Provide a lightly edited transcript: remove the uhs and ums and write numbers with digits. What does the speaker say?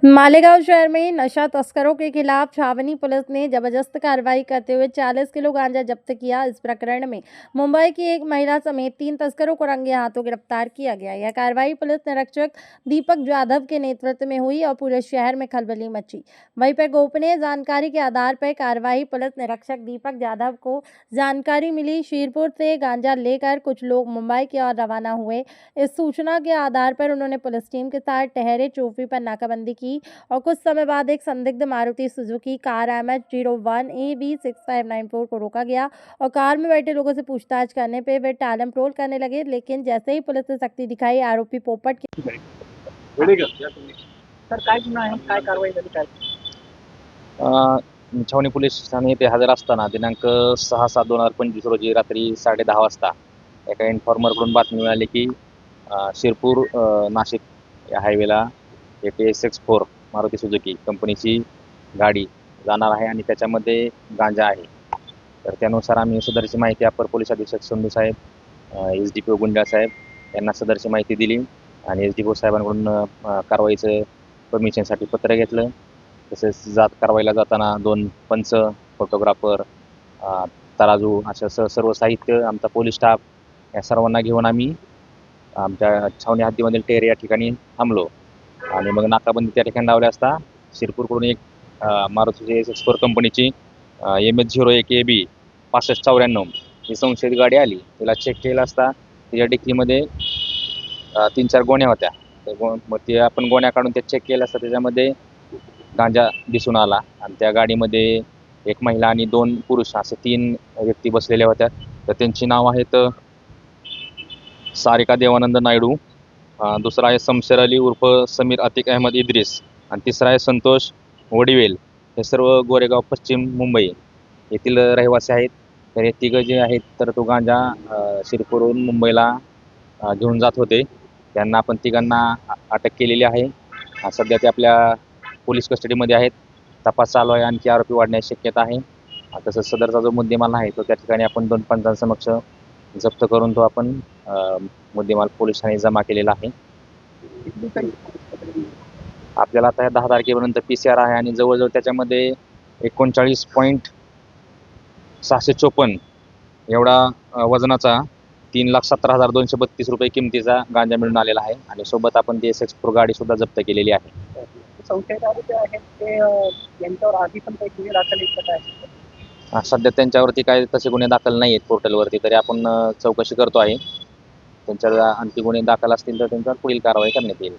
मालेगांव शहर में नशा तस्करों के खिलाफ छावनी पुलिस ने जबरदस्त कार्रवाई करते हुए 40 किलो गांजा जब्त किया। इस प्रकरण में मुंबई की एक महिला समेत 3 तस्करों को रंगे हाथों गिरफ्तार किया गया। यह कार्रवाई पुलिस निरीक्षक दीपक जाधव के नेतृत्व में हुई और पूरे शहर में खलबली मची। वहीं पर गोपनीय जानकारी के आधार पर कार्रवाई पुलिस निरीक्षक दीपक जाधव को जानकारी मिली। शीरपुर से गांजा लेकर कुछ लोग मुंबई की ओर रवाना हुए। इस सूचना के आधार पर उन्होंने पुलिस टीम के साथ टहरे चौकी पर नाकाबंदी की और कुछ समय बाद एक संदिग्ध मारुति सुजुकी कार MH01AB6594 को रोका गया और कार में बैठे लोगों से पूछताछ करने पे वे टालम टोल करने लगे। लेकिन जैसे ही पुलिस ने सख्ती दिखाई, आरोपी पोपट की सर काय गुन्हा आहे, काय कारवाई झाली, काय छावणी पोलीस ठाणे येथे हजर असताना दिनांक 6/7/2025 रोजी रात्री 10:30 वाजता एका इन्फॉर्मरकडून बातमी मिळाली की शिरपूर नाशिक या हायवेला एक SX4 मारुती सुझुकी कंपनीची गाडी जाणार आहे आणि त्याच्यामध्ये गांजा आहे। तर त्यानुसार आम्ही सदरची माहिती अपर पोलीस अधीक्षक संधू साहेब, SDPO गुंडा साहेब यांना सदरची माहिती दिली आणि SDPO साहेबांकडून कारवाईचं परमिशनसाठी पत्र घेतलं। तसेच कारवाईला जाताना 2 पंच, फोटोग्राफर, तराजू असं सर्व साहित्य, आमचा पोलीस स्टाफ या सर्वांना घेऊन आम्ही आमच्या छावणी हद्दीमधील टेर या ठिकाणी थांबलो आणि मग नाकाबंदी त्या ठिकाणी लावली असता शिरपूरकडून एक मारुतीची SX4 कंपनीची MH01AB6594 ही संशयित गाडी आली। तिला चेक केलं असता तिच्या डिक्कीमध्ये 3-4 गोण्या होत्या। मग ते आपण गोण्या काढून ते चेक केलं असता त्याच्यामध्ये गांजा दिसून आला आणि त्या गाडीमध्ये एक महिला आणि 2 पुरुष असे 3 व्यक्ती बसलेल्या होत्या। तर त्यांची नाव आहेत सारिका देवानंद नायडू, दुसरा आहे शमशेर अली उर्फ समीर अतिक अहमद इद्रिस आणि तिसरा आहे संतोष वडिवेल। हे सर्व गोरेगाव पश्चिम मुंबई येथील रहिवासी आहेत। तर हे तिघं जे आहेत तर तो गांजा शिरपूरहून मुंबईला घेऊन जात होते। त्यांना आपण तिघांना अटक केलेली आहे। सध्या ते आपल्या पोलीस कस्टडीमध्ये आहेत। तपास चालू आहे, आणखी आरोपी वाढण्याची शक्यता आहे। तसंच सदरचा जो मुद्देमाल आहे तो त्या ठिकाणी आपण 2 पंचांसमक्ष जप्त करून तो आपण मुद्देमाल पोलीस ठाणे जमा केलेला आहे। आपल्याला आता 10 तारखेपर्यंत PCR आहे आणि जवळजवळ त्याच्यामध्ये 39.654 एवढा वजनाचा 3,17,232 रुपये किमतीचा गांजा मिळून आलेला आहे आणि सोबत आपण ती SX4 गाडी सुद्धा जप्त केलेली आहे। संशयित आरोपी आहेत ते यांच्यावर आधी पण काही गुन्हे दाखल आहेत का? सध्या त्यांच्यावरती काय तसे गुन्हे दाखल नाही आहेत पोर्टलवरती, तरी आपण चौकशी करतो आहे। त्यांच्यावर आणखी गुन्हे दाखल असतील तर त्यांच्यावर पुढील कारवाई करण्यात येईल।